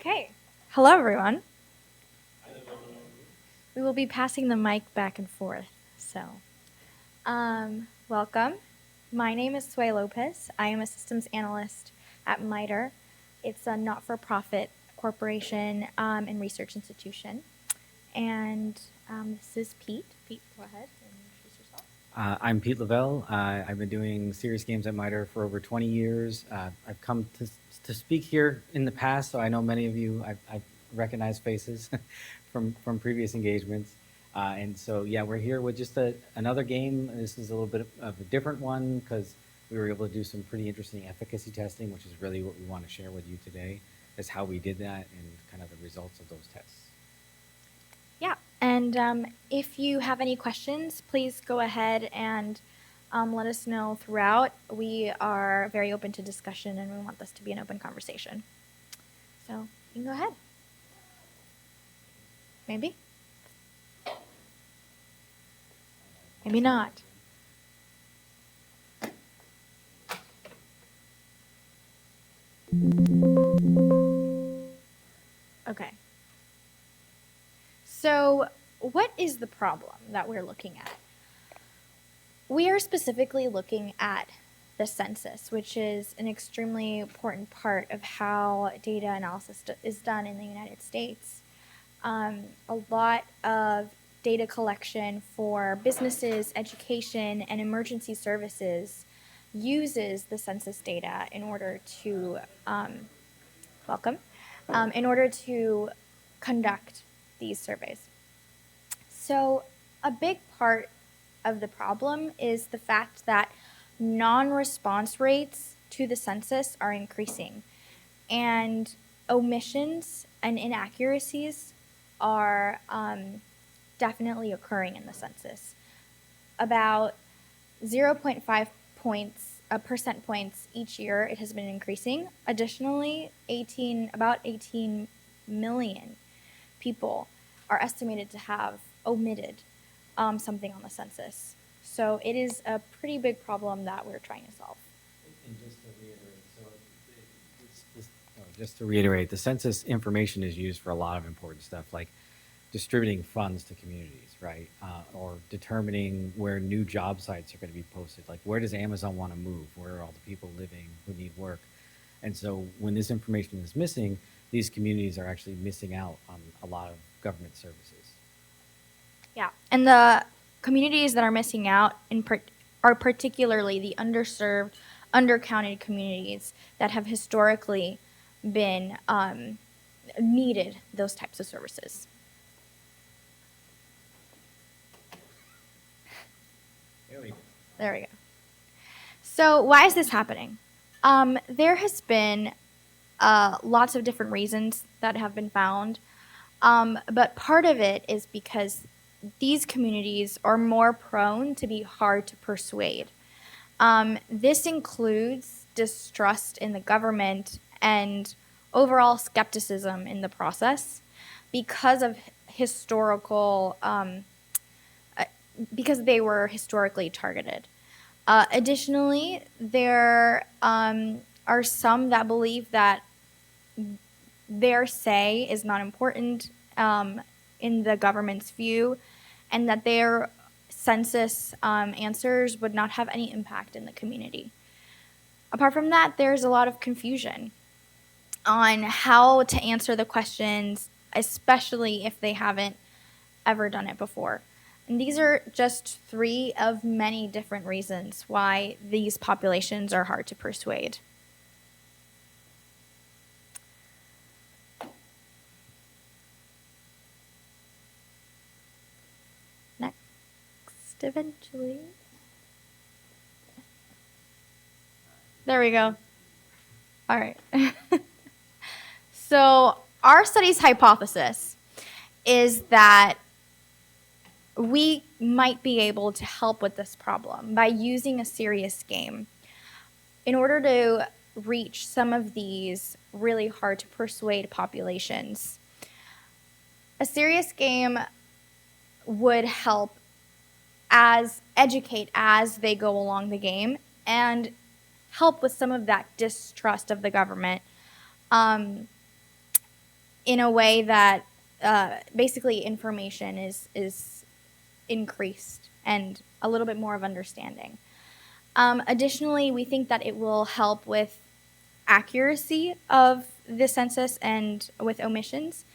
Okay. Hello, everyone. We will be passing the mic back and forth. Welcome. My name is Sway Lopez. I am a systems analyst at MITRE. It's a not-for-profit corporation and research institution. And this is Pete. Pete, go ahead and introduce yourself. I'm Pete Lavelle. I've been doing serious games at MITRE for over 20 years. I've come to speak here in the past, so I know many of you. I've recognized faces from previous engagements. And so, yeah, we're here with just another game. This is a little bit of a different one because we were able to do some pretty interesting efficacy testing, which is really what we want to share with you today, is how we did that and kind of the results of those tests. Yeah, and if you have any questions, please go ahead and let us know throughout. We are very open to discussion, and we want this to be an open conversation. So you can go ahead. Maybe? Maybe not. Okay. So what is the problem that we're looking at? We are specifically looking at the census, which is an extremely important part of how data analysis is done in the United States. A lot of data collection for businesses, education, and emergency services uses the census data in order to in order to conduct these surveys. So a big part of the problem is the fact that non-response rates to the census are increasing, and omissions and inaccuracies are definitely occurring in the census. About 0.5 percent points each year it has been increasing. Additionally, about 18 million people are estimated to have omitted something on the census. So it is a pretty big problem that we're trying to solve. And just to reiterate, the census information is used for a lot of important stuff, like distributing funds to communities, right? Or determining where new job sites are going to be posted. Like, where does Amazon want to move? Where are all the people living who need work? And so when this information is missing, these communities are actually missing out on a lot of government services. Yeah, and the communities that are missing out are particularly the underserved, undercounted communities that have historically been needed those types of services. There we go. So why is this happening? There has been lots of different reasons that have been found, but part of it is because these communities are more prone to be hard to persuade. This includes distrust in the government and overall skepticism in the process because of because they were historically targeted. Additionally, there are some that believe that their say is not important in the government's view, and that their census answers would not have any impact in the community. Apart from that, there's a lot of confusion on how to answer the questions, especially if they haven't ever done it before. And these are just 3 of many different reasons why these populations are hard to persuade. Next, eventually. There we go. All right. So our study's hypothesis is that we might be able to help with this problem by using a serious game in order to reach some of these really hard to persuade populations. A serious game would help educate as they go along the game and help with some of that distrust of the government. in a way that basically information is increased and a little bit more of understanding. Additionally, we think that it will help with accuracy of the census and with omissions.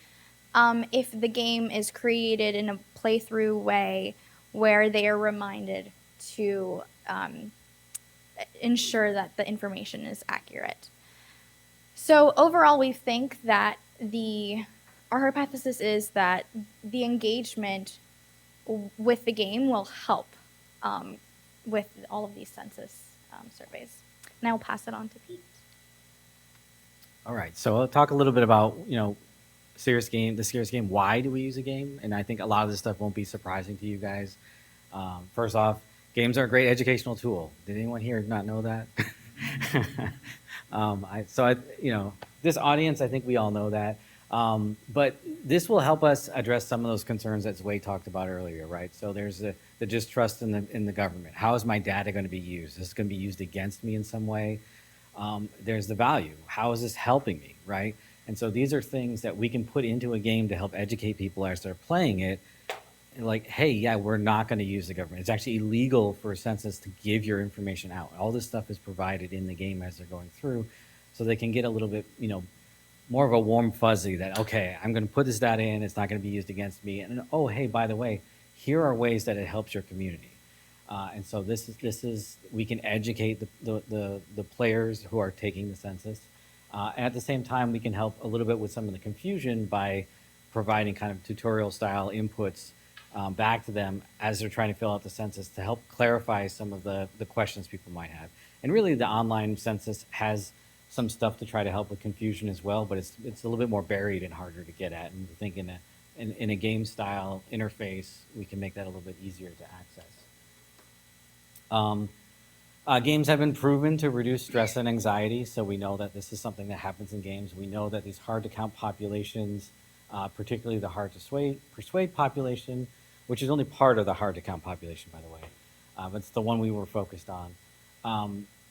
If the game is created in a playthrough way where they are reminded to ensure that the information is accurate. So overall, we think that our hypothesis is that the engagement with the game will help with all of these census surveys. And I will pass it on to Pete. All right, so I'll talk a little bit about, the serious game. Why do we use a game? And I think a lot of this stuff won't be surprising to you guys. First off, games are a great educational tool. Did anyone here not know that? This audience, I think we all know that. But this will help us address some of those concerns that Zway talked about earlier, right? So there's the distrust in the government. How is my data going to be used? Is this going to be used against me in some way? There's the value. How is this helping me, right? And so these are things that we can put into a game to help educate people as they're playing it. Like, hey, yeah, we're not going to use the government. It's actually illegal for a census to give your information out. All this stuff is provided in the game as they're going through, so they can get a little bit, more of a warm fuzzy that, okay, I'm going to put this data in. It's not going to be used against me. And oh, hey, by the way, here are ways that it helps your community. And so this is we can educate the players who are taking the census. And at the same time, we can help a little bit with some of the confusion by providing kind of tutorial style inputs back to them as they're trying to fill out the census to help clarify some of the questions people might have. And really, the online census has some stuff to try to help with confusion as well, but it's a little bit more buried and harder to get at. And I think in a game style interface, we can make that a little bit easier to access. Games have been proven to reduce stress and anxiety, so we know that this is something that happens in games. We know that these hard-to-count populations, particularly the hard-to-persuade population, which is only part of the hard-to-count population, by the way, but it's the one we were focused on.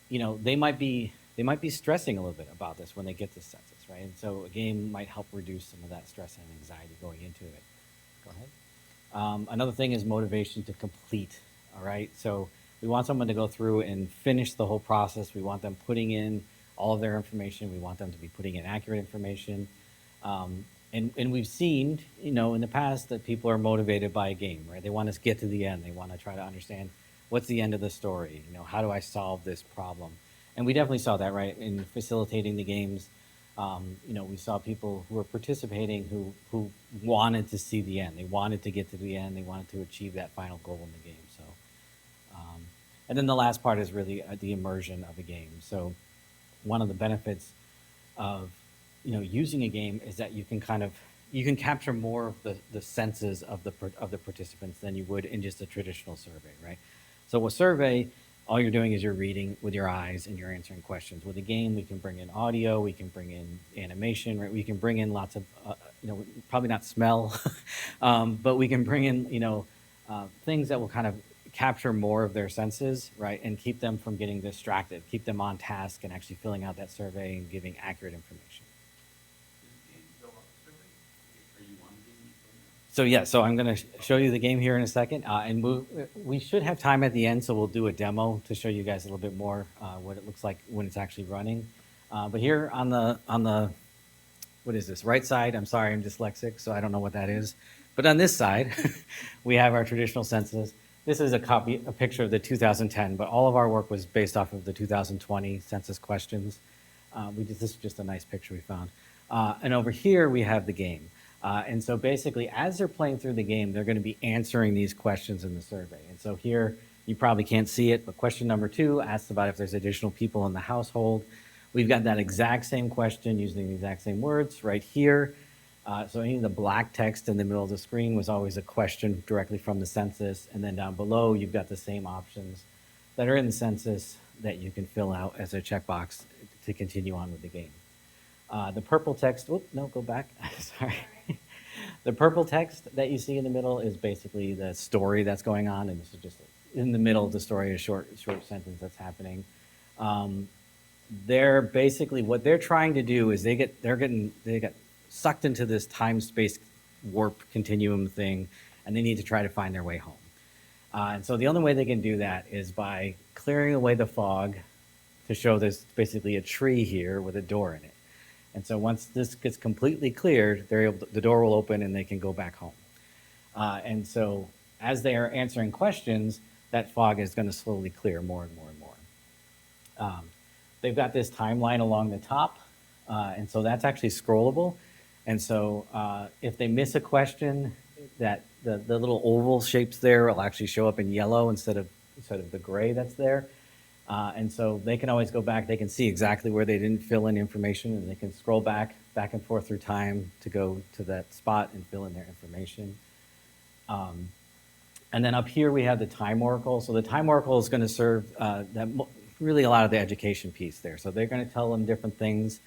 They might be stressing a little bit about this when they get this census, right? And so a game might help reduce some of that stress and anxiety going into it. Go ahead. Another thing is motivation to complete, all right? So we want someone to go through and finish the whole process. We want them putting in all of their information. We want them to be putting in accurate information. And we've seen, in the past that people are motivated by a game, right? They want to get to the end. They want to try to understand what's the end of the story. How do I solve this problem? And we definitely saw that, right, in facilitating the games. We saw people who were participating who wanted to see the end. They wanted to get to the end. They wanted to achieve that final goal in the game. So, and then the last part is really the immersion of a game. So, one of the benefits of using a game is that you can capture more of the senses of the participants than you would in just a traditional survey, right? So a survey, all you're doing is you're reading with your eyes and you're answering questions. With a game, we can bring in audio, we can bring in animation, right? We can bring in lots of, probably not smell, but we can bring in, things that will kind of capture more of their senses, right? And keep them from getting distracted, keep them on task and actually filling out that survey and giving accurate information. So I'm going to show you the game here in a second, and we should have time at the end, so we'll do a demo to show you guys a little bit more what it looks like when it's actually running. But here on the what is this, right side, I'm sorry, I'm dyslexic, so I don't know what that is. But on this side, we have our traditional census. This is a picture of the 2010, but all of our work was based off of the 2020 census questions. This is just a nice picture we found. And over here, we have the game. And so basically, as they're playing through the game, they're going to be answering these questions in the survey. And so here, you probably can't see it, but question number 2 asks about if there's additional people in the household. We've got that exact same question using the exact same words right here. So any of the black text in the middle of the screen was always a question directly from the census. And then down below, you've got the same options that are in the census that you can fill out as a checkbox to continue on with the game. The purple text, go back, sorry. The purple text that you see in the middle is basically the story that's going on, and this is just in the middle of the story, a short sentence that's happening. They're basically, what they're trying to do is they got sucked into this time-space warp continuum thing, and they need to try to find their way home. And so the only way they can do that is by clearing away the fog to show there's basically a tree here with a door in it. And so once this gets completely cleared, the door will open and they can go back home. And so as they are answering questions, that fog is going to slowly clear more and more and more. They've got this timeline along the top, and so that's actually scrollable. And so if they miss a question, that the little oval shapes there will actually show up in yellow instead of the gray that's there. And so they can always go back. They can see exactly where they didn't fill in information, and they can scroll back and forth through time to go to that spot and fill in their information. And then up here we have the time oracle. So the time oracle is going to serve really a lot of the education piece there. So they're going to tell them different things,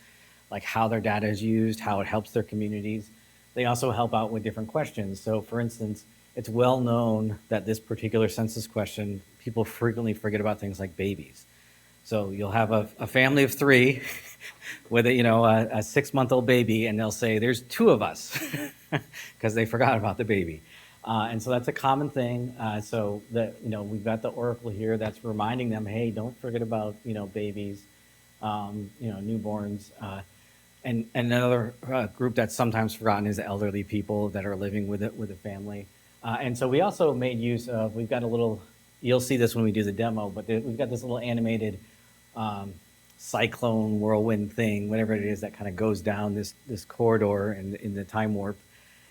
like how their data is used, how it helps their communities. They also help out with different questions. So for instance, it's well known that this particular census question, people frequently forget about things like babies. So you'll have a family of 3 with a 6-month-old baby, and they'll say, there's 2 of us, because they forgot about the baby. And so that's a common thing. So we've got the oracle here that's reminding them, hey, don't forget about babies, newborns. And another group that's sometimes forgotten is the elderly people that are living with a family. And so we also made use of, we've got a little, you'll see this when we do the demo, but we've got this little animated cyclone whirlwind thing, whatever it is, that kind of goes down this corridor in the time warp.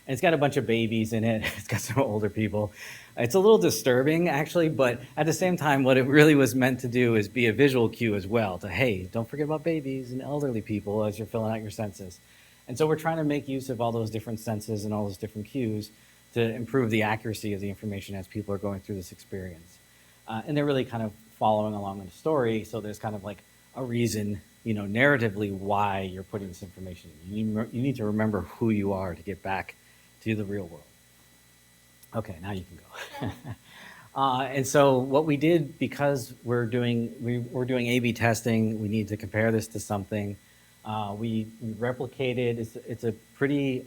And it's got a bunch of babies in it. It's got some older people. It's a little disturbing, actually, but at the same time, what it really was meant to do is be a visual cue as well to, hey, don't forget about babies and elderly people as you're filling out your census. And so we're trying to make use of all those different senses and all those different cues to improve the accuracy of the information as people are going through this experience. And they're really kind of following along in the story, so there's kind of like a reason, narratively, why you're putting this information in. You need to remember who you are to get back to the real world. Okay, now you can go. And so what we did, because we're doing A/B testing, we need to compare this to something. We replicated. It's a pretty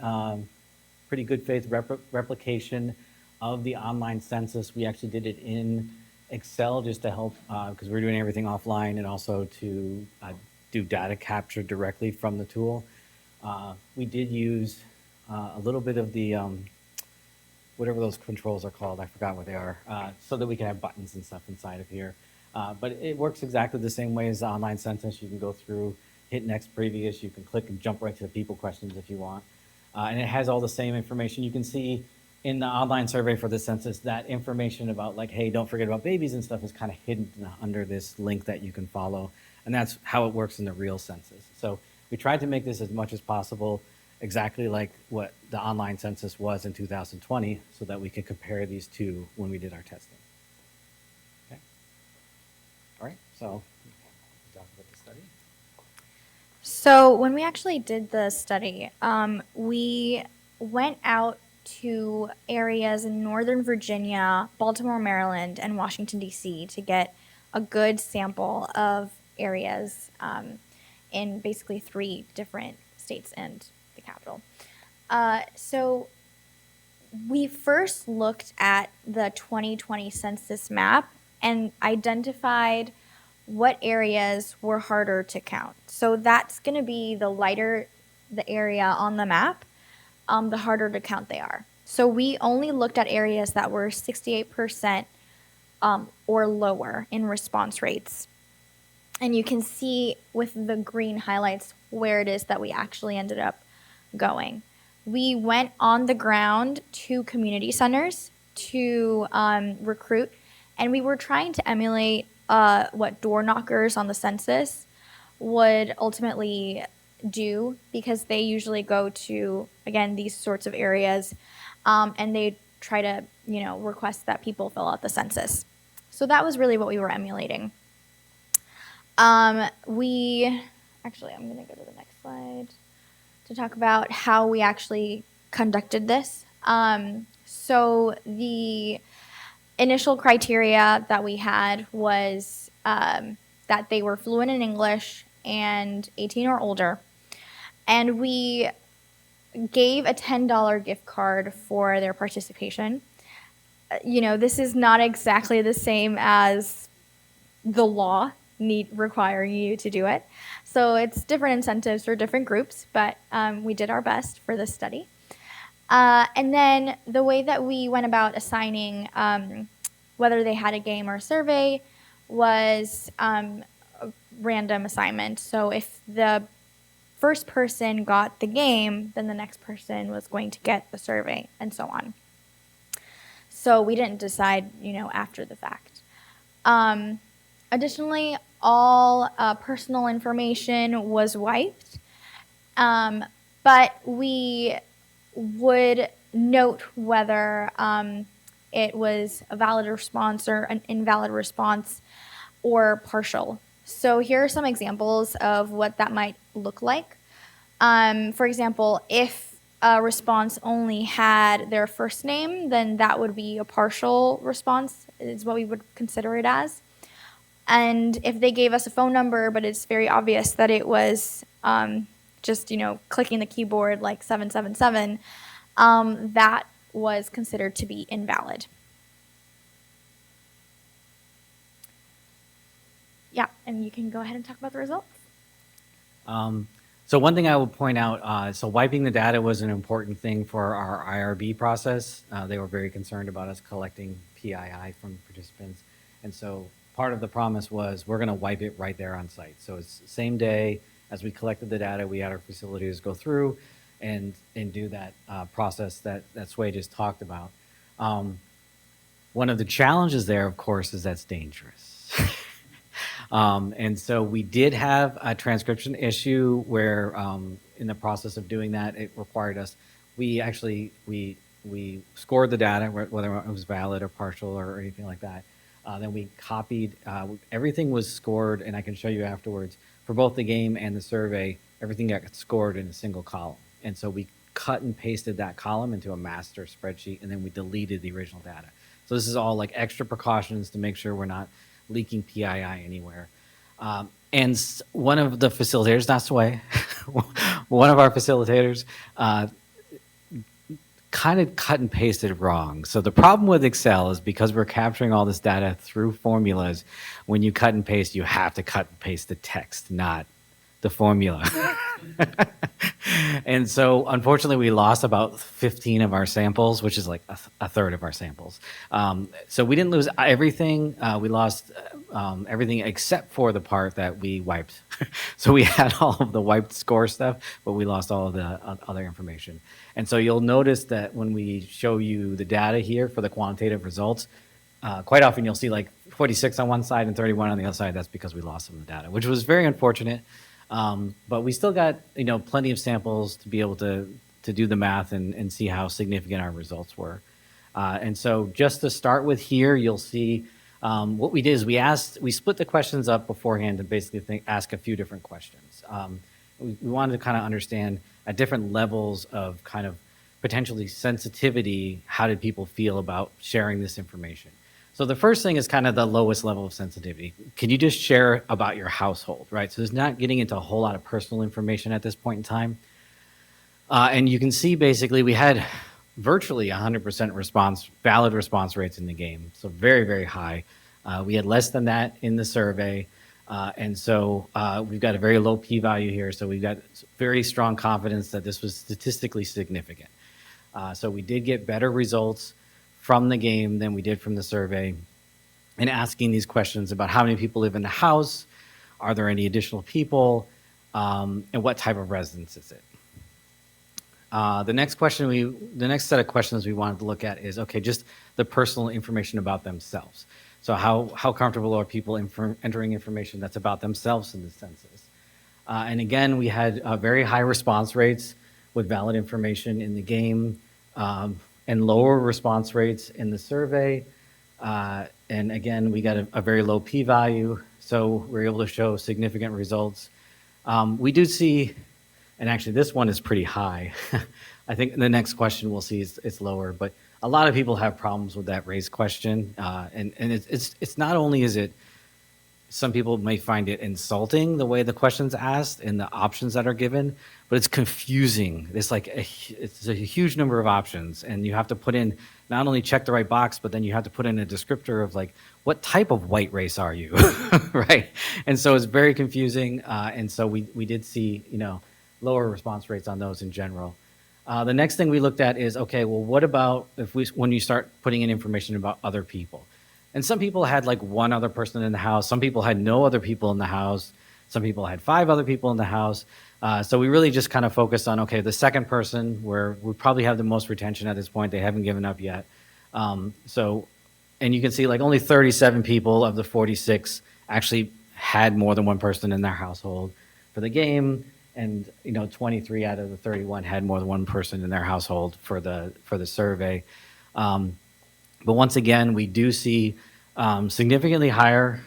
good faith replication of the online census. We actually did it in Excel just to help, because we're doing everything offline, and also to do data capture directly from the tool. We did use a little bit of the whatever those controls are called, I forgot what they are, so that we can have buttons and stuff inside of here. But it works exactly the same way as the online census. You can go through, hit next previous, you can click and jump right to the people questions if you want. And it has all the same information. You can see in the online survey for the census, that information about like, hey, don't forget about babies and stuff is kind of hidden under this link that you can follow. And that's how it works in the real census. So we tried to make this as much as possible exactly like what the online census was in 2020, so that we could compare these two when we did our testing. Okay. All right, so talk about the study. So when we actually did the study, we went out to areas in Northern Virginia, Baltimore, Maryland, and Washington, D.C. to get a good sample of areas in basically 3 different states and the capital. So we first looked at the 2020 census map and identified what areas were harder to count. So that's going to be the lighter the area on the map, the harder to count they are. So we only looked at areas that were 68% or lower in response rates. And you can see with the green highlights where it is that we actually ended up going. We went on the ground to community centers to recruit, and we were trying to emulate what door knockers on the census would ultimately do, because they usually go to, again, these sorts of areas, and they try to, request that people fill out the census. So that was really what we were emulating. I'm going to go to the next slide to talk about how we actually conducted this. So the initial criteria that we had was that they were fluent in English and 18 or older. And we gave a $10 gift card for their participation. This is not exactly the same as the law requiring you to do it. So it's different incentives for different groups, but we did our best for this study. And then the way that we went about assigning whether they had a game or a survey was a random assignment. So if the first person got the game, then the next person was going to get the survey, and so on. So we didn't decide, after the fact. Additionally, all personal information was wiped, but we would note whether it was a valid response or an invalid response or partial. So here are some examples of what that might look like. For example, if a response only had their first name, then that would be a partial response, is what we would consider it as. And if they gave us a phone number, but it's very obvious that it was just, clicking the keyboard like 777, that was considered to be invalid. Yeah, and you can go ahead and talk about the results. So one thing I will point out, so wiping the data was an important thing for our IRB process. They were very concerned about us collecting PII from participants. And so part of the promise was we're going to wipe it right there on site. So it's the same day as we collected the data, we had our facilities go through and do that process that Sway just talked about. One of the challenges there, of course, is that's dangerous. And so we did have a transcription issue where in the process of doing that, it required us, we scored the data, whether it was valid or partial or anything like that. Then we copied, everything was scored, and I can show you afterwards, for both the game and the survey, everything got scored in a single column. And so we cut and pasted that column into a master spreadsheet, and then we deleted the original data. So this is all like extra precautions to make sure we're not leaking PII anywhere. And one of the facilitators, not Sway, one of our facilitators kind of cut and pasted wrong. So the problem with Excel is because we're capturing all this data through formulas, when you cut and paste, you have to cut and paste the text, not the formula. And so unfortunately we lost about 15 of our samples, which is like a third of our samples. So we didn't lose everything. We lost everything except for the part that we wiped. So we had all of the wiped score stuff, but we lost all of the other information. And so you'll notice that when we show you the data here for the quantitative results, quite often you'll see like 46 on one side and 31 on the other side. That's because we lost some of the data, which was very unfortunate. But we still got plenty of samples to be able to do the math and see how significant our results were. And so just to start with here, you'll see what we did is we split the questions up beforehand to basically ask a few different questions. We wanted to kind of understand at different levels of kind of potentially sensitivity, how did people feel about sharing this information? So the first thing is kind of the lowest level of sensitivity. Can you just share about your household, right? So it's not getting into a whole lot of personal information at this point in time. And you can see basically we had virtually 100% valid response rates in the game. So very, very high. We had less than that in the survey. And so we've got a very low p-value here. So we've got very strong confidence that this was statistically significant. So we did get better results from the game than we did from the survey, and asking these questions about how many people live in the house, are there any additional people, and what type of residence is it? The next set of questions we wanted to look at is, okay, just the personal information about themselves. So how comfortable are people entering information that's about themselves in the census? And again, we had very high response rates with valid information in the game, and lower response rates in the survey. And again, we got a very low p-value, so we're able to show significant results. We do see, and actually this one is pretty high. I think the next question we'll see is lower, but a lot of people have problems with that raised question. And it's not only is it some people may find it insulting the way the question's asked and the options that are given, but it's confusing. It's a huge number of options, and you have to put in, not only check the right box, but then you have to put in a descriptor of like, what type of white race are you, right? And so it's very confusing, and so we did see, lower response rates on those in general. The next thing we looked at is, okay, well, what about when you start putting in information about other people? And some people had like one other person in the house. Some people had no other people in the house. Some people had 5 other people in the house. So we really just kind of focused on, okay, the second person, where we probably have the most retention at this point. They haven't given up yet. And you can see like only 37 people of the 46 actually had more than one person in their household for the game, and 23 out of the 31 had more than one person in their household for the survey. But once again, we do see significantly higher,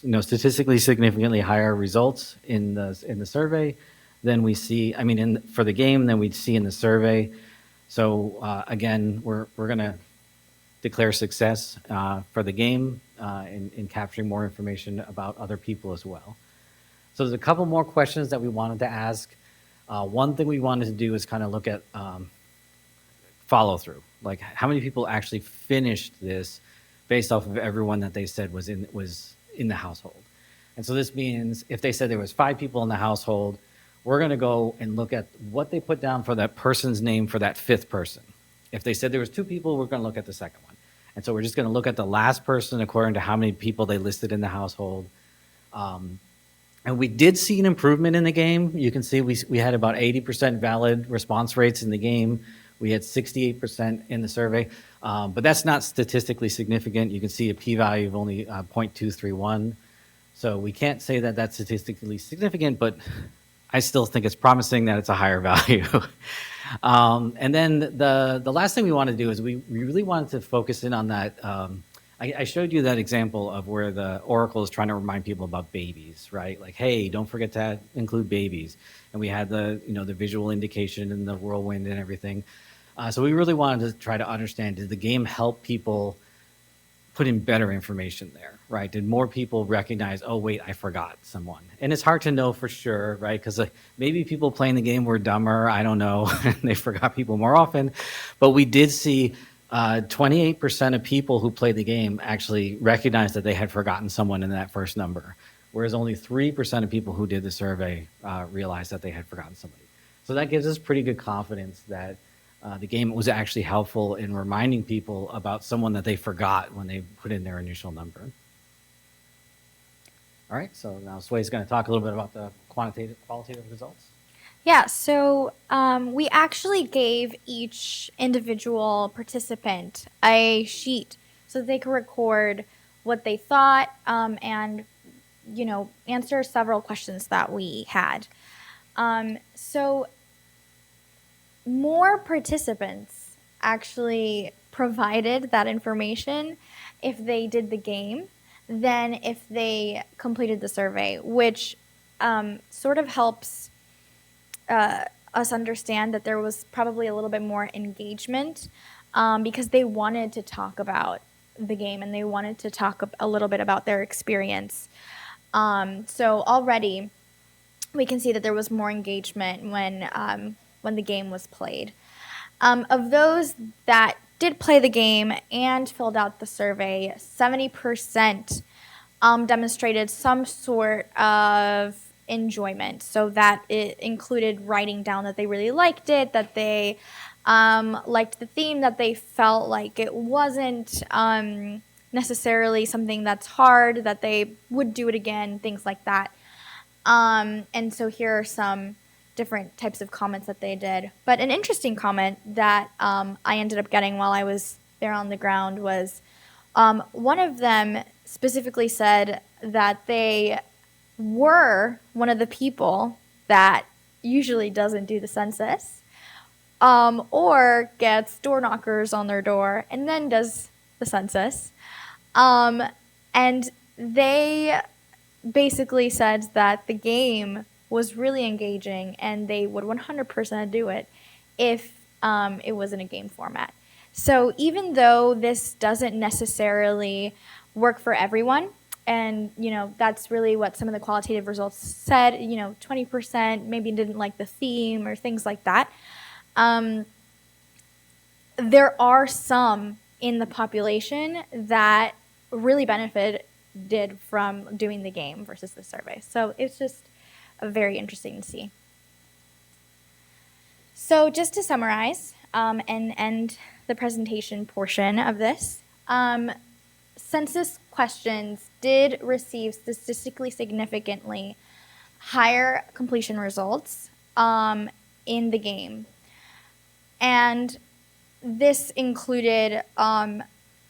statistically significantly higher results in the survey than we see. I mean, for the game than we'd see in the survey. So again, we're going to declare success for the game in capturing more information about other people as well. So there's a couple more questions that we wanted to ask. One thing we wanted to do is kind of look at follow through, like how many people actually finished this based off of everyone that they said was in the household. And so this means if they said there was 5 people in the household, we're going to go and look at what they put down for that person's name for that 5th person. If they said there was 2 people, we're going to look at the second one. And so we're just going to look at the last person according to how many people they listed in the household. And we did see an improvement in the game. You can see we had about 80% valid response rates in the game. We had 68% in the survey, but that's not statistically significant. You can see a p-value of only 0.231. So we can't say that that's statistically significant, but I still think it's promising that it's a higher value. And then the last thing we want to do is we really wanted to focus in on that. I showed you that example of where the Oracle is trying to remind people about babies, right? Like, hey, don't forget to include babies. And we had the visual indication and the whirlwind and everything. So we really wanted to try to understand, did the game help people put in better information there, right? Did more people recognize, oh, wait, I forgot someone? And it's hard to know for sure, right? Because maybe people playing the game were dumber, I don't know, and they forgot people more often. But we did see 28% of people who played the game actually recognized that they had forgotten someone in that first number, whereas only 3% of people who did the survey realized that they had forgotten somebody. So that gives us pretty good confidence that the game was actually helpful in reminding people about someone that they forgot when they put in their initial number. All right, so now Sway's going to talk a little bit about the qualitative results. Yeah, so we actually gave each individual participant a sheet so they could record what they thought and, answer several questions that we had. So more participants actually provided that information if they did the game than if they completed the survey, which sort of helps us understand that there was probably a little bit more engagement because they wanted to talk about the game and they wanted to talk a little bit about their experience. So already we can see that there was more engagement when the game was played. Of those that did play the game and filled out the survey, 70% demonstrated some sort of enjoyment. So that it included writing down that they really liked it, that they liked the theme, that they felt like it wasn't necessarily something that's hard, that they would do it again, things like that. And so here are some different types of comments that they did. But an interesting comment that I ended up getting while I was there on the ground was one of them specifically said that they were one of the people that usually doesn't do the census or gets door knockers on their door and then does the census. And they basically said that the game was really engaging and they would 100% do it if it was in a game format. So even though this doesn't necessarily work for everyone, and that's really what some of the qualitative results said. 20% maybe didn't like the theme or things like that. There are some in the population that really benefited from doing the game versus the survey. So it's just very interesting to see. So just to summarize and end the presentation portion of this, census questions did receive statistically significantly higher completion results in the game. And this included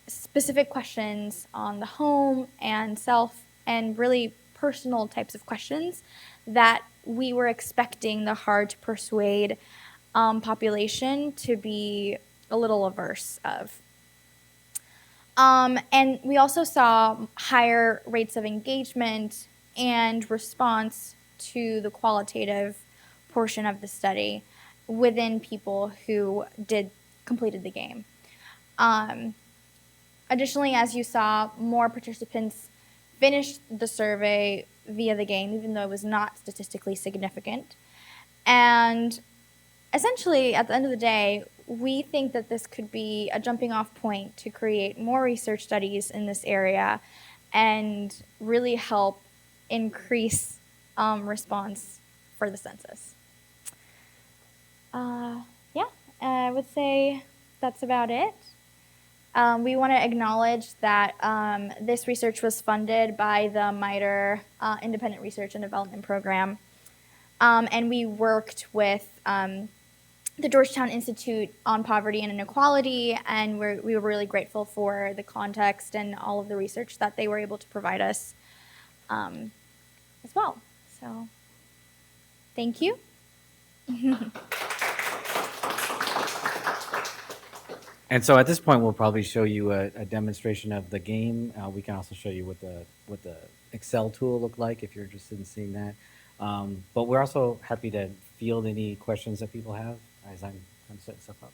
specific questions on the home and self and really personal types of questions that we were expecting the hard-to-persuade population to be a little averse of. And we also saw higher rates of engagement and response to the qualitative portion of the study within people who completed the game. Additionally, as you saw, more participants finished the survey via the game, even though it was not statistically significant. And essentially, at the end of the day, we think that this could be a jumping off point to create more research studies in this area and really help increase response for the census. I would say that's about it. We want to acknowledge that this research was funded by the MITRE Independent Research and Development Program. And we worked with the Georgetown Institute on Poverty and Inequality, and we were really grateful for the context and all of the research that they were able to provide us as well. So, thank you. And so at this point, we'll probably show you a demonstration of the game. We can also show you what the Excel tool looked like if you're interested in seeing that. But we're also happy to field any questions that people have as I'm setting stuff up.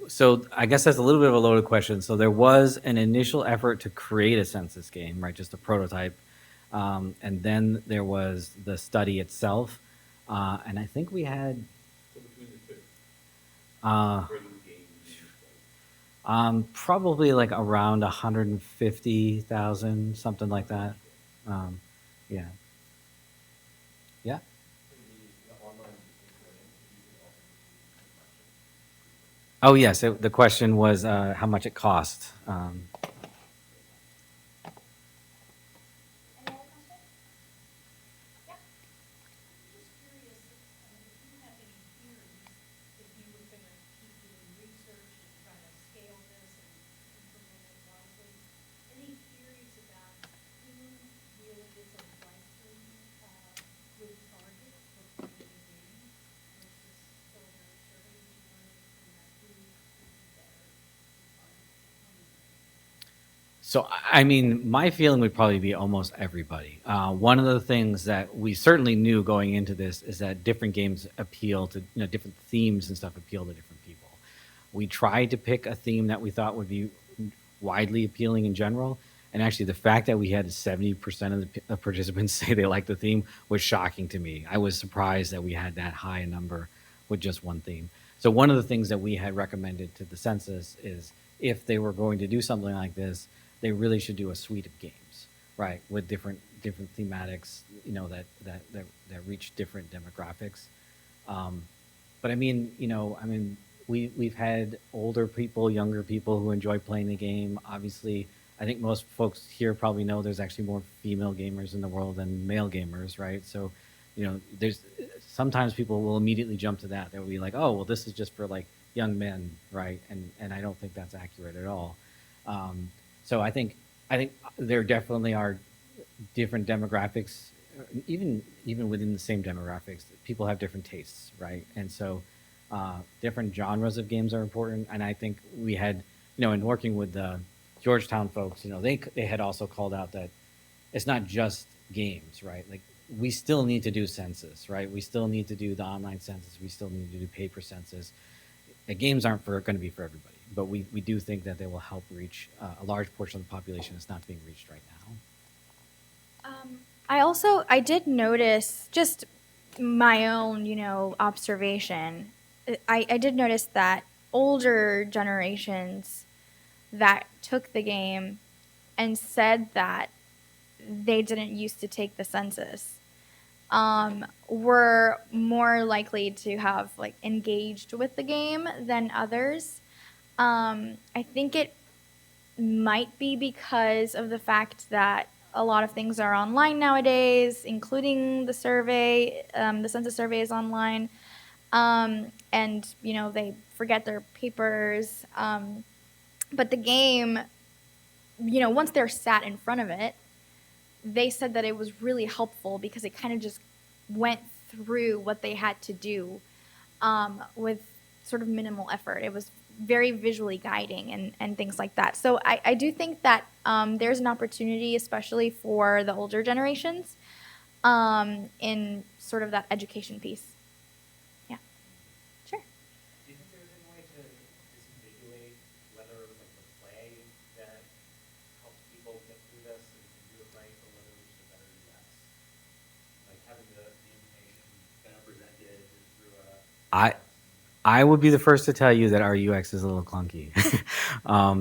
So I guess that's a little bit of a loaded question. So there was an initial effort to create a census game, right? Just a prototype. And then there was the study itself. And I think we had probably like around 150,000, something like that. Yeah. Yeah. Oh yes, the question was how much it cost. So, I mean, my feeling would probably be almost everybody. One of the things that we certainly knew going into this is that different games appeal to, different themes and stuff appeal to different people. We tried to pick a theme that we thought would be widely appealing in general. And actually, the fact that we had 70% of the participants say they liked the theme was shocking to me. I was surprised that we had that high a number with just one theme. So one of the things that we had recommended to the census is if they were going to do something like this, they really should do a suite of games, right, with different thematics, that reach different demographics. But I mean, we've had older people, younger people who enjoy playing the game. Obviously, I think most folks here probably know there's actually more female gamers in the world than male gamers, right? So, there's sometimes people will immediately jump to that. They'll be like, oh, well, this is just for like young men, right? And I don't think that's accurate at all. So I think there definitely are different demographics, even within the same demographics. People have different tastes, right? And so different genres of games are important. And I think we had, in working with the Georgetown folks, they had also called out that it's not just games, right? Like we still need to do census, right? We still need to do the online census. We still need to do paper census. games aren't going to be for everybody, but we do think that they will help reach a large portion of the population that's not being reached right now. I did notice just my own, observation. I did notice that older generations that took the game and said that they didn't used to take the census were more likely to have like engaged with the game than others. I think it might be because of the fact that a lot of things are online nowadays, including the survey. The census survey is online, and they forget their papers. But the game, once they're sat in front of it, they said that it was really helpful because it kind of just went through what they had to do with sort of minimal effort. It was very visually guiding and things like that. So I do think that there's an opportunity, especially for the older generations, in sort of that education piece. Yeah, sure. Do you think there's any way to disambiguate whether like the play that helps people get through this and do it right, or whether it was just a better UX? Like having the information kind of presented through a I would be the first to tell you that our UX is a little clunky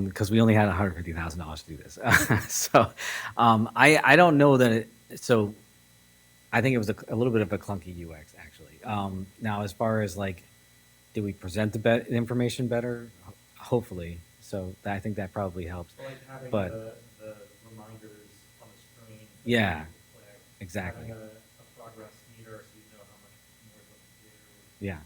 because we only had $150,000 to do this. So I don't know that so I think it was a little bit of a clunky UX actually. Now, as far as like, did we present the information better? Hopefully. So I think that probably helps. So like having But the reminders on the screen. yeah, Click, exactly. Having a progress meter so you know how much more you have to do. Yeah. Things like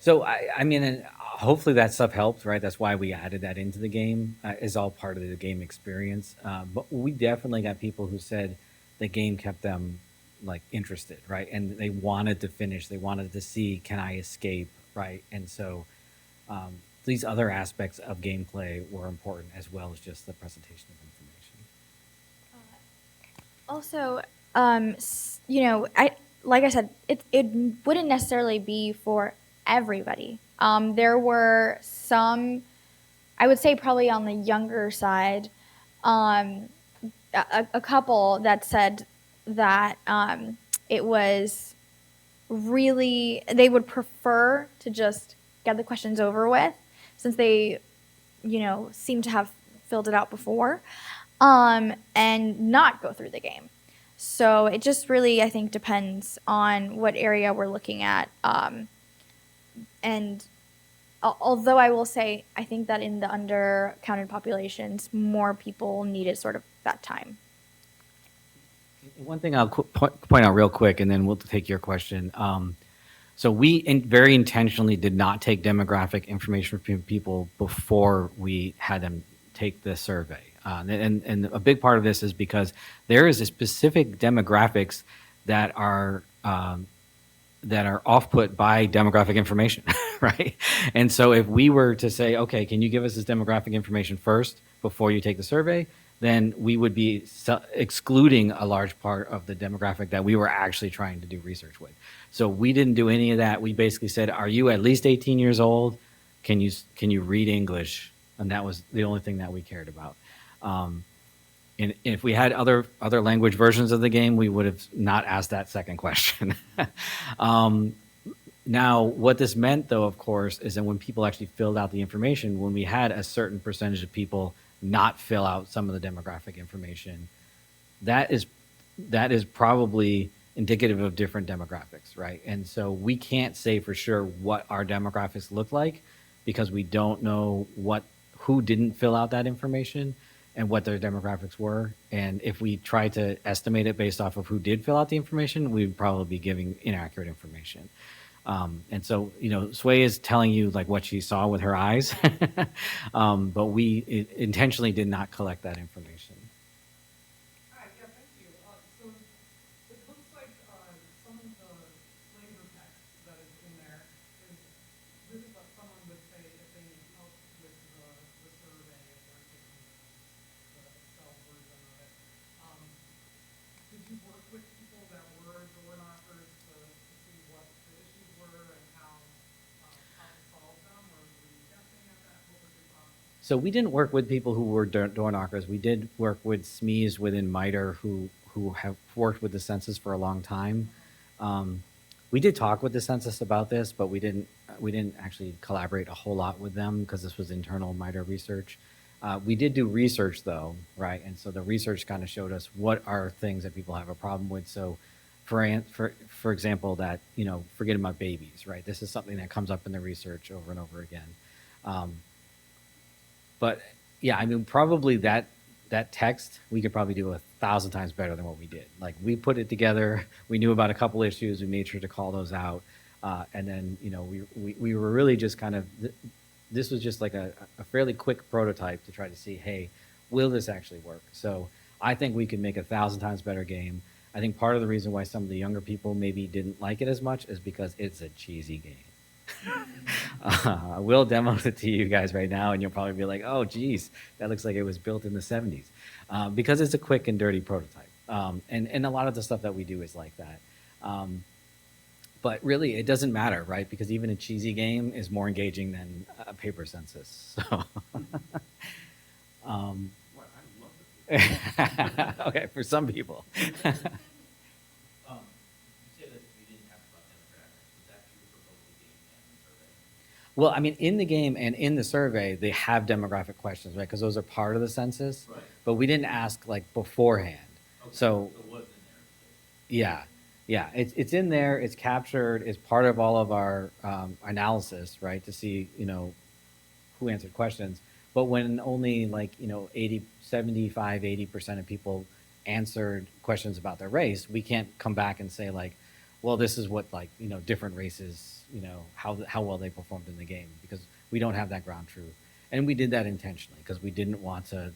So I mean, and hopefully that stuff helped, right? That's why we added that into the game. Is all part of the game experience. But we definitely got people who said the game kept them like interested, right? And they wanted to finish. They wanted to see, can I escape, right? And so these other aspects of gameplay were important as well as just the presentation of information. Also, I like I said, it wouldn't necessarily be for everybody. There were some, I would say probably on the younger side, a couple that said that it was really, they would prefer to just get the questions over with since they, seem to have filled it out before, and not go through the game. So it just really, I think, depends on what area we're looking at. And although I will say, I think that in the undercounted populations, more people needed sort of that time. One thing I'll point out real quick, and then we'll take your question. So we very intentionally did not take demographic information from people before we had them take the survey. And a big part of this is because there is a specific demographics that are off-put by demographic information, right? And so if we were to say, okay, can you give us this demographic information first before you take the survey, then we would be excluding a large part of the demographic that we were actually trying to do research with. So we didn't do any of that. We basically said, are you at least 18 years old? Can you read English? And that was the only thing that we cared about. And if we had other language versions of the game, we would have not asked that second question. Now, what this meant, though, of course, is that when people actually filled out the information, when we had a certain percentage of people not fill out some of the demographic information, that is probably indicative of different demographics, right? And so we can't say for sure what our demographics look like because we don't know who didn't fill out that information and what their demographics were. And if we try to estimate it based off of who did fill out the information, we'd probably be giving inaccurate information. And so, Sway is telling you like what she saw with her eyes, but we intentionally did not collect that information. Hi, yeah, thank you. So it looks like some of the flavor text that is in there is really what someone would say if they need help with the survey, if they're taking the Excel version of it. Did you work with people that were door knockers to see what the issues were and how to solve them? So we didn't work with people who were door knockers. We did work with SMEs within MITRE who have worked with the census for a long time. Um, we did talk with the census about this, but we didn't actually collaborate a whole lot with them because this was internal MITRE research. We did do research though, right? And so the research kind of showed us what are things that people have a problem with. So for example, that, forgetting about babies, right? This is something that comes up in the research over and over again. Um, but yeah, I mean, probably that text we could probably do 1,000 times better than what we did. Like we put it together, we knew about a couple issues, we made sure to call those out, and then we were really just kind of this was just like a fairly quick prototype to try to see, hey, will this actually work? So I think we could make 1,000 times better game. I think part of the reason why some of the younger people maybe didn't like it as much is because it's a cheesy game. We'll demo it to you guys right now, and you'll probably be like, "Oh, geez, that looks like it was built in the '70s," because it's a quick and dirty prototype. And a lot of the stuff that we do is like that. But really, it doesn't matter, right? Because even a cheesy game is more engaging than a paper census. So, um, What, I love the okay, for some people. You say that we didn't have about demographics. Was that true for both the game and the survey? Well, I mean, in the game and in the survey, they have demographic questions, right? Because those are part of the census. Right. But we didn't ask like beforehand. Okay, So it was in there. yeah, yeah, it's in there. It's captured. It's part of all of our analysis, right? To see who answered questions. But when only like 80, 75, 80% of people answered questions about their race, we can't come back and say like, well, this is what like different races how well they performed in the game, because we don't have that ground truth, and we did that intentionally because we didn't want to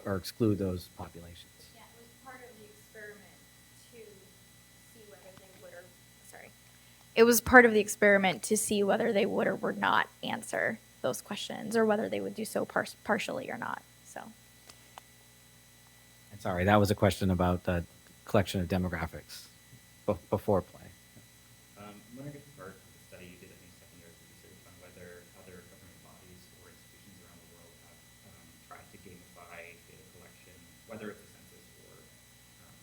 or exclude those populations. Yeah, it was part of the experiment to see whether they would or, sorry. It was part of the experiment to see whether they would or would not answer those questions, or whether they would do so partially or not, so. And sorry, that was a question about the collection of demographics before play. I'm wondering if part of the study you did any secondary research on whether other government bodies or institutions around the world have tried to gamify data collection, whether it's a census or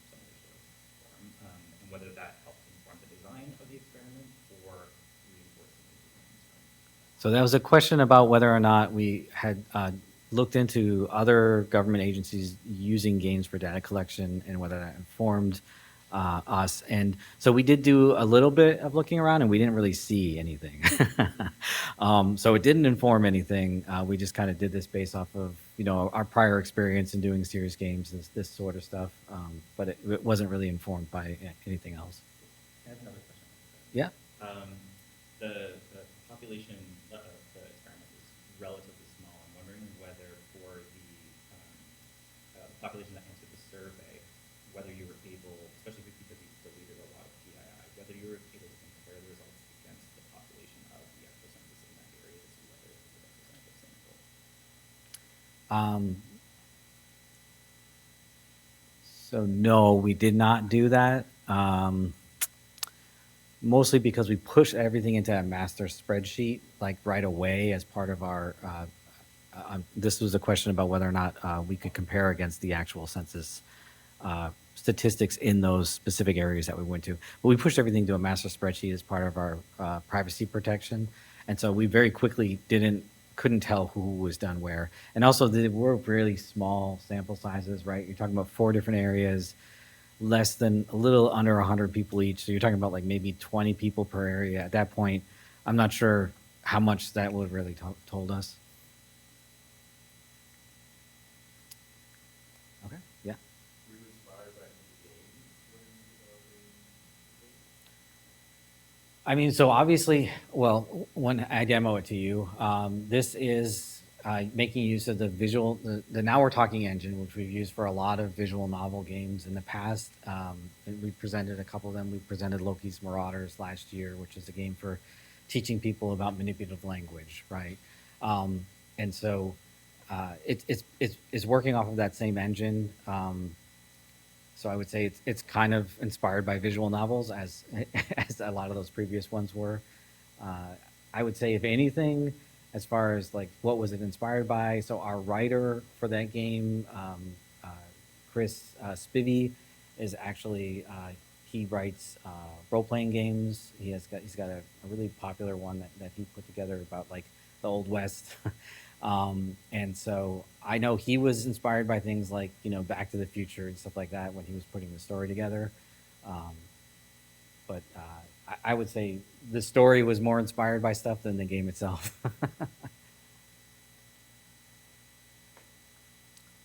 some other sort of form, and whether that helped inform the design of the experiment or reinforce some of the concerns. So that was a question about whether or not we had looked into other government agencies using games for data collection and whether that informed us. And so we did do a little bit of looking around, and we didn't really see anything. So it didn't inform anything. We just kind of did this based off of our prior experience in doing serious games, this sort of stuff. But it wasn't really informed by anything else. I have another question. Yeah. The population of the experiment was relatively small. I'm wondering whether for the population that answered the survey, whether you were able, especially because you deleted a lot of PII, whether you were able to compare the results against the population of the actual census in that area to see whether it was a representative sample. So no, we did not do that. Mostly because we pushed everything into a master spreadsheet like right away as part of our. This was a question about whether or not we could compare against the actual census statistics in those specific areas that we went to. But we pushed everything to a master spreadsheet as part of our privacy protection, and so we very quickly couldn't tell who was done where. And also, they were really small sample sizes, right? You're talking about 4 different areas, less than a little under 100 people each. So you're talking about like maybe 20 people per area. At that point, I'm not sure how much that would have really told us. Okay, yeah. Were you inspired by the game when developing? I mean, so obviously, well, when I demo it to you, this is making use of the Now We're Talking engine, which we've used for a lot of visual novel games in the past. And we presented a couple of them. We presented Loki's Marauders last year, which is a game for teaching people about manipulative language, right? And so it's working off of that same engine. So I would say it's kind of inspired by visual novels, as as a lot of those previous ones were. I would say, if anything, as far as like what was it inspired by. So our writer for that game, Chris Spivey, is actually he writes role-playing games. He's got a really popular one that he put together about like the Old West. And so I know he was inspired by things like, you know, Back to the Future and stuff like that when he was putting the story together. But I would say the story was more inspired by stuff than the game itself.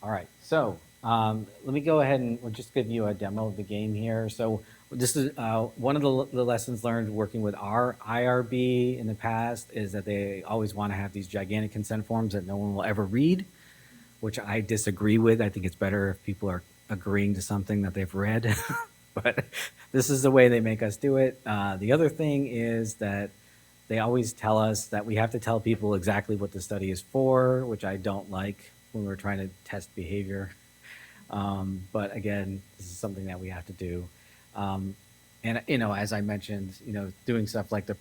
All right, so let me go ahead and we'll just give you a demo of the game here. So this is one of the lessons learned working with our IRB in the past is that they always want to have these gigantic consent forms that no one will ever read, which I disagree with. I think it's better if people are agreeing to something that they've read, but this is the way they make us do it. The other thing is that they always tell us that we have to tell people exactly what the study is for, which I don't like when we're trying to test behavior. But again, this is something that we have to do. And, you know, as I mentioned, you know, doing stuff like the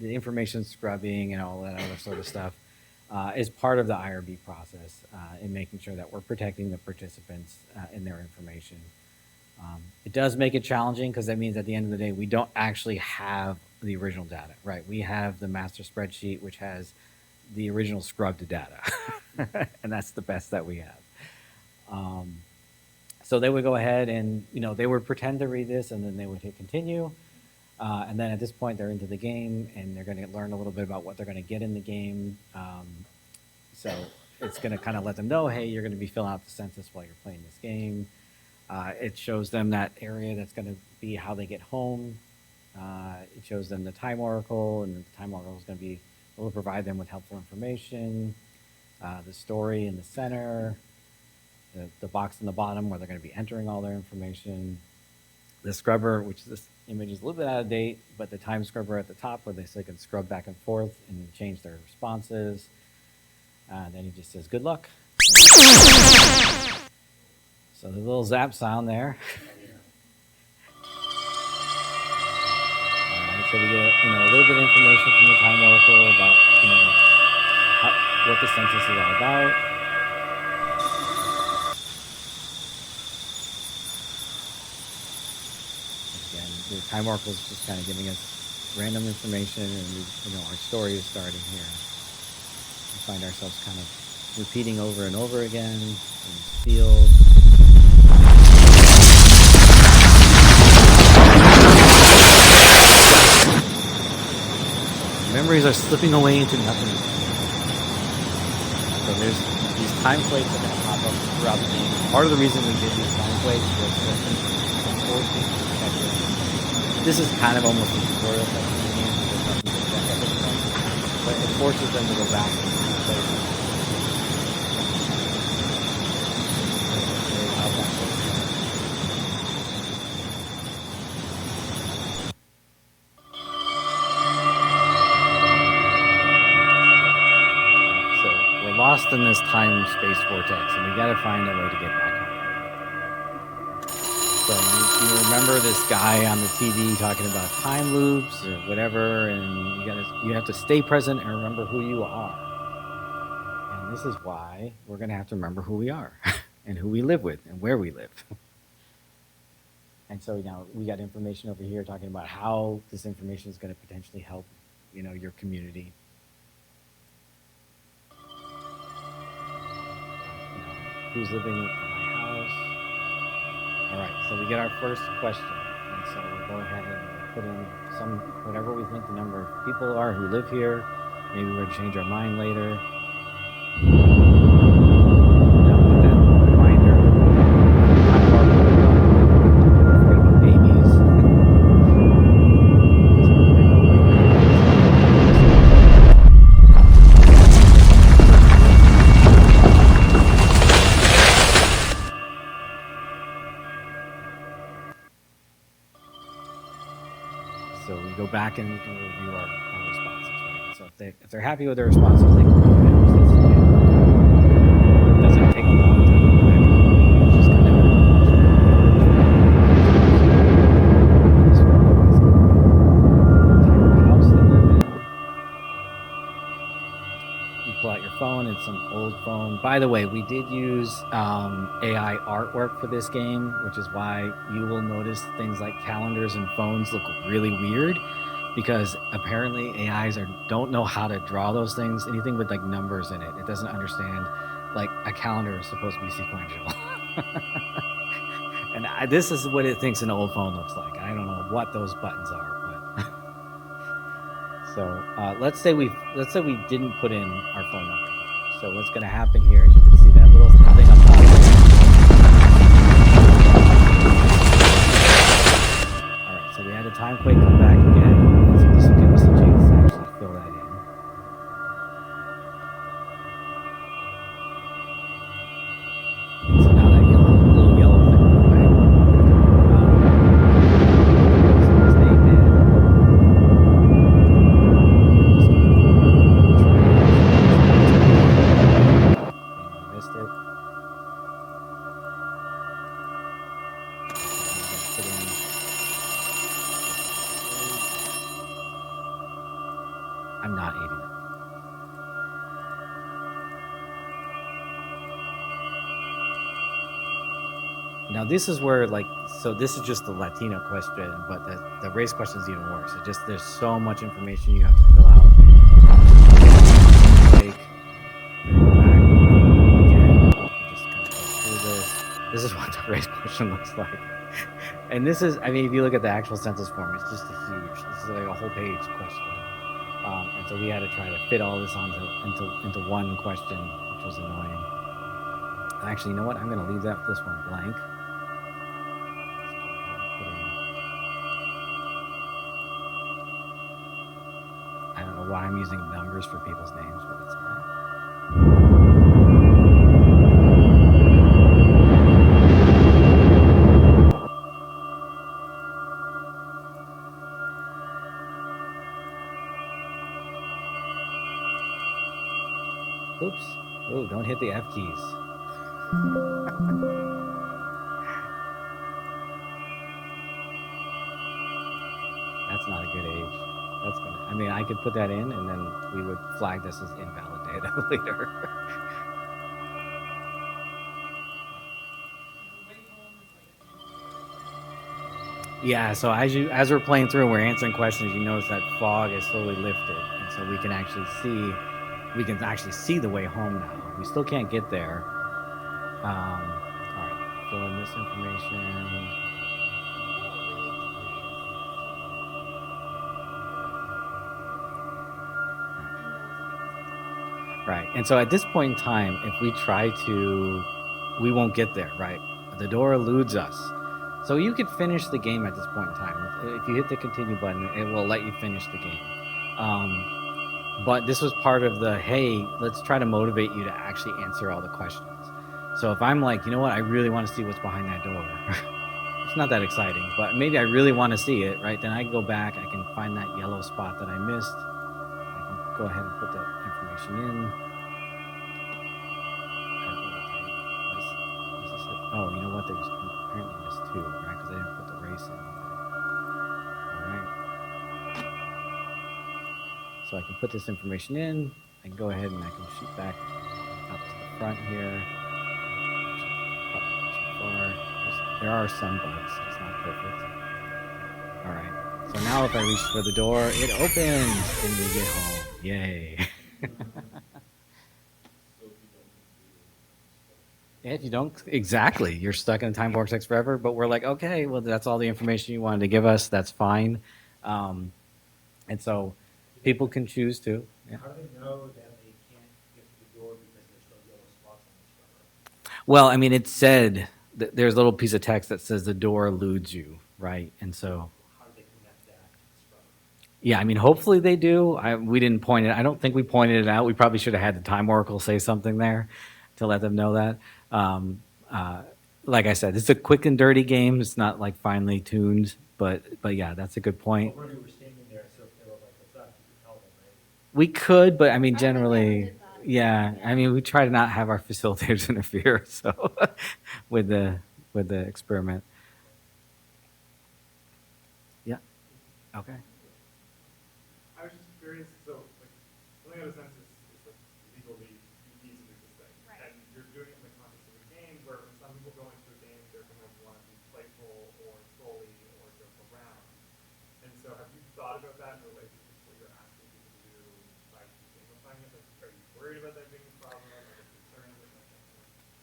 information scrubbing and all that other sort of stuff is part of the IRB process in making sure that we're protecting the participants and their information. It does make it challenging because that means at the end of the day, we don't actually have the original data, right? We have the master spreadsheet, which has the original scrubbed data, and that's the best that we have. So they would go ahead and, you know, they would pretend to read this and then they would hit continue. And then at this point, they're into the game and they're going to learn a little bit about what they're going to get in the game. So it's going to kind of let them know, hey, you're going to be filling out the census while you're playing this game. It shows them that area that's going to be how they get home. It shows them the time oracle, and the time oracle is going to be able to provide them with helpful information. The story in the center, the box in the bottom where they're going to be entering all their information. The scrubber, which this image is a little bit out of date, but the time scrubber at the top where they can scrub back and forth and change their responses. Then he just says, good luck. So the little zap sound there. So we get, you know, a little bit of information from the time oracle about, you know, what the census is all about. Again, the time oracle is just kind of giving us random information, and you know, our story is starting here. We find ourselves kind of repeating over and over again in this field. Memories are slipping away into nothing. So there's these time plates that are going to pop up throughout the game. Part of the reason we did these time plates was to force people to check in. This is kind of almost a tutorial type of game. There's nothing to check at this point. But it forces them to go back to these places. Lost in this time-space vortex, and we got to find a way to get back home. So you remember this guy on the TV talking about time loops or whatever, and you have to stay present and remember who you are. And this is why we're going to have to remember who we are and who we live with and where we live. And so now we got information over here talking about how this information is going to potentially help, you know, your community. Who's living in my house? All right, so we get our first question. And so we'll go ahead and put in whatever we think the number of people are who live here. Maybe we're going to change our mind later. Now put that reminder. Forget about babies. So we go back and we can review our responses. Right? So if they're happy with their responses, they can go ahead and use this again. It doesn't take a long time to go back. It's just kind of house they live in. by the way, we did use AI artwork for this game, which is why you will notice things like calendars and phones look really weird, because apparently don't know how to draw those things. Anything with like numbers in it, it doesn't understand. Like a calendar is supposed to be sequential, and this is what it thinks an old phone looks like. I don't know what those buttons are, but so let's say we didn't put in our phone number. So what's going to happen here is you can see that little thing up top there. All right, so we had a time quake come back again. So this will give us a chance to actually fill that in. So now that little yellow thing went away. So let's name it. And we missed it. Put in. I'm not 89. Now this is where so this is just the Latino question, but the race question is even worse. It just, there's so much information you have to fill out. Like, go back again, just kind of go through this. This is what the race question looks like. And this is, I mean, if you look at the actual census form, it's just this is like a whole page question. And so we had to try to fit all this into one question, which was annoying. Actually, you know what? I'm going to leave this one blank. I don't know why I'm using numbers for people's names, but it's all right. Oops. Oh, don't hit the F keys. That's not a good age. That's gonna, I mean, I could put that in and then we would flag this as invalid data later. Yeah, so as we're playing through and we're answering questions, you notice that fog is slowly lifted. And so we can actually see the way home now. We still can't get there. All right, fill in this information. Right. And so at this point in time, if we try to, we won't get there, right? The door eludes us. So you could finish the game at this point in time. If you hit the continue button, it will let you finish the game. But this was part of the, hey, let's try to motivate you to actually answer all the questions. So if I'm like, you know what, I really want to see what's behind that door. It's not that exciting, but maybe I really want to see it, right? Then I can go back, I can find that yellow spot that I missed. I can go ahead and put that information in. Oh, you know what? There's apparently missed 2, right? Because I didn't put the race in. All right. So I can put this information in. I can go ahead and I can shoot back up to the front here. Probably too far. There are some bugs. It's not perfect. All right. So now if I reach for the door, it opens and we get home. Yay. If you don't, exactly, you're stuck in a time vortex forever. But we're like, okay, well, that's all the information you wanted to give us. That's fine. And so people can choose to. Yeah. How do they know that they can't get to the door because there's no yellow spots on the scrubber? Well, I mean, it said there's a little piece of text that says the door eludes you, right? And so, How do they connect that to the scrubber? yeah, I mean, hopefully they do. We didn't point it. I don't think we pointed it out. We probably should have had the time oracle say something there to let them know that. Like I said, it's a quick and dirty game. It's not like finely tuned, but yeah, that's a good point. But when we were standing there, so if they were like, what's up, you could tell them, right? We could, but I mean, I don't think we ever generally, did that. yeah. I mean, we try to not have our facilitators interfere. So, with the experiment. Yeah. Okay. I was just curious, so like, coming out of census is like legally you need to do this thing. Right. And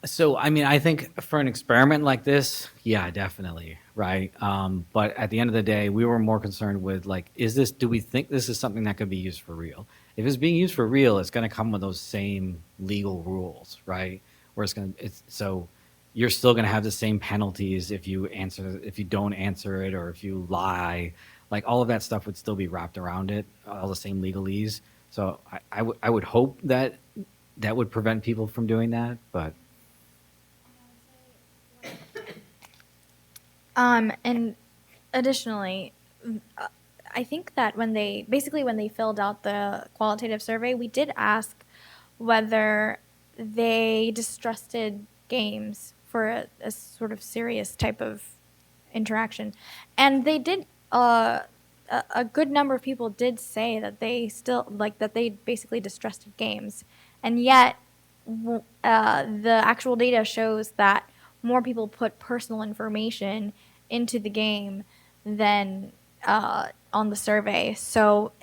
So, I mean, I think for an experiment like this, yeah, definitely, right? But at the end of the day, we were more concerned with like, do we think this is something that could be used for real? If it's being used for real, it's going to come with those same legal rules, right? Where so you're still going to have the same penalties if if you don't answer it, or if you lie, like all of that stuff would still be wrapped around it, all the same legalese. So I would hope that that would prevent people from doing that, but. And additionally, uh, I think that when they filled out the qualitative survey, we did ask whether they distrusted games for a sort of serious type of interaction, and they did. A good number of people did say that they still like that they basically distrusted games, and yet the actual data shows that more people put personal information into the game than on the survey. So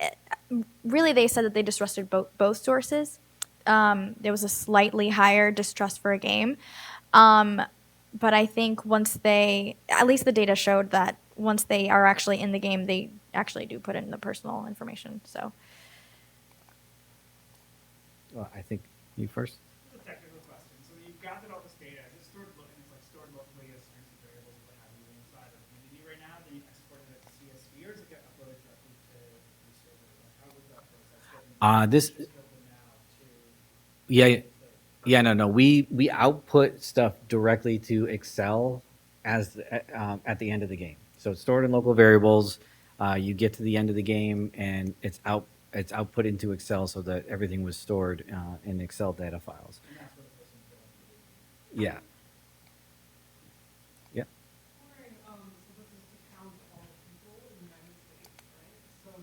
really, they said that they distrusted both sources. There was a slightly higher distrust for a game. Um, but I think at least the data showed that once they are actually in the game, they actually do put in the personal information. So. Well, I think you first. This is a technical question. So you've gathered all this data. Is it stored it's like stored locally as strings and variables, what have you, inside of Unity right now? Then you exported it to CSV, or does it get uploaded directly to your server? Like, how was that process? This, Just built it now to yeah, yeah, no. We output stuff directly to Excel at the end of the game. So it's stored in local variables. You get to the end of the game, and it's output into Excel so that everything was stored in Excel data files. and that's what the person's doing. Yeah. Yeah. Wondering, so this is to count all the people in the United States, right? So,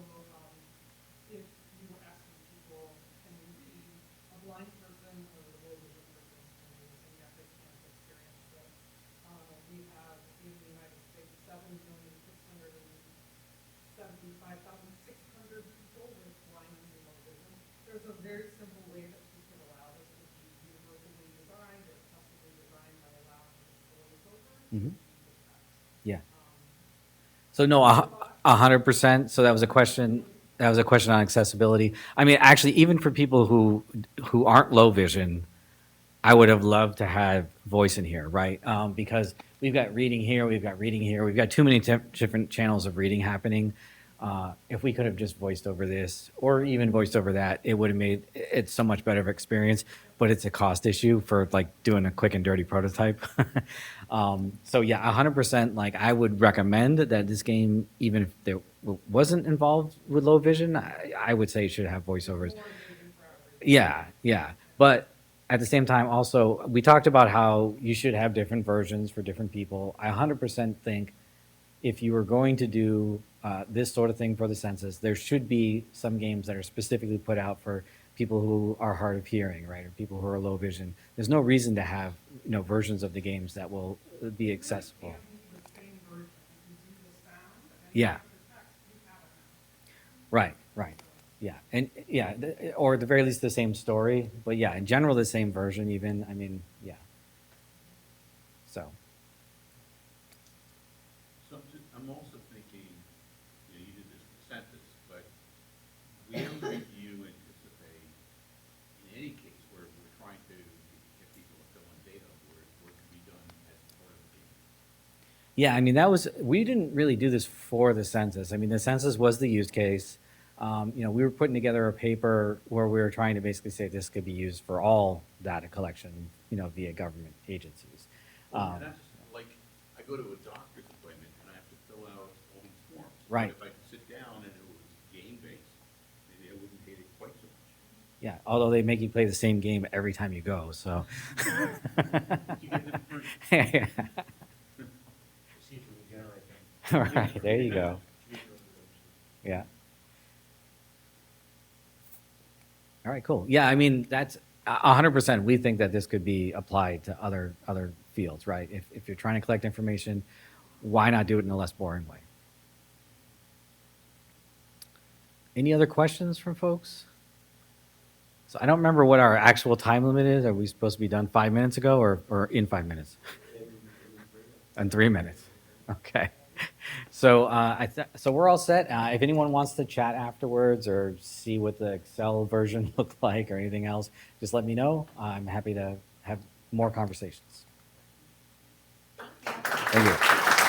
if you were asking people, can you read, a blind person or a low vision person can read, and yet they can't experience this. We have in the United States 7,675,600 people with blindness and low vision. There's a very simple way that we could allow this to be universally designed or customly designed by allowing voiceover to Mhm. read the text. Yeah. So no, 100%. So that was a question. That was a question on accessibility. I mean, actually, even for people who aren't low vision, I would have loved to have voice in here, right? Because we've got reading here, we've got reading here, we've got too many different channels of reading happening. If we could have just voiced over this or even voiced over that, it would have made it so much better of experience. But it's a cost issue for like doing a quick and dirty prototype. So yeah, 100%. Like I would recommend that this game, even if there wasn't involved with low vision, I would say it should have voiceovers. Yeah, yeah. But at the same time, also, we talked about how you should have different versions for different people. I 100% think if you were going to do this sort of thing for the census, there should be some games that are specifically put out for people who are hard of hearing, right, or people who are low vision. There's no reason to have versions of the games that will be accessible. Can't be the same version. You can do the sound and Yeah. for the text, you have it now. Right, right. Yeah, and yeah, or at the very least the same story, but yeah, in general the same version even. I mean, yeah. So. So I'm also thinking, you did this for census, but we have to review, anticipate, in any case where we're trying to get people to fill in data, where it can be done as part of the game. Yeah, I mean, we didn't really do this for the census. I mean, the census was the use case. We were putting together a paper where we were trying to basically say this could be used for all data collection, via government agencies. Well, and that's like, I go to a doctor's appointment and I have to fill out all these forms. Right. But if I could sit down and it was game-based, maybe I wouldn't hate it quite so much. Yeah, although they make you play the same game every time you go, so. You get the first- Yeah. Procedurally generate them. All right, there you go. Yeah. All right, cool. Yeah, I mean, that's 100%. We think that this could be applied to other fields, right? If you're trying to collect information, why not do it in a less boring way? Any other questions from folks? So I don't remember what our actual time limit is. Are we supposed to be done 5 minutes ago or in 5 minutes? In 3 minutes. Okay. So so we're all set. If anyone wants to chat afterwards or see what the Excel version looked like or anything else, just let me know. I'm happy to have more conversations. Thank you.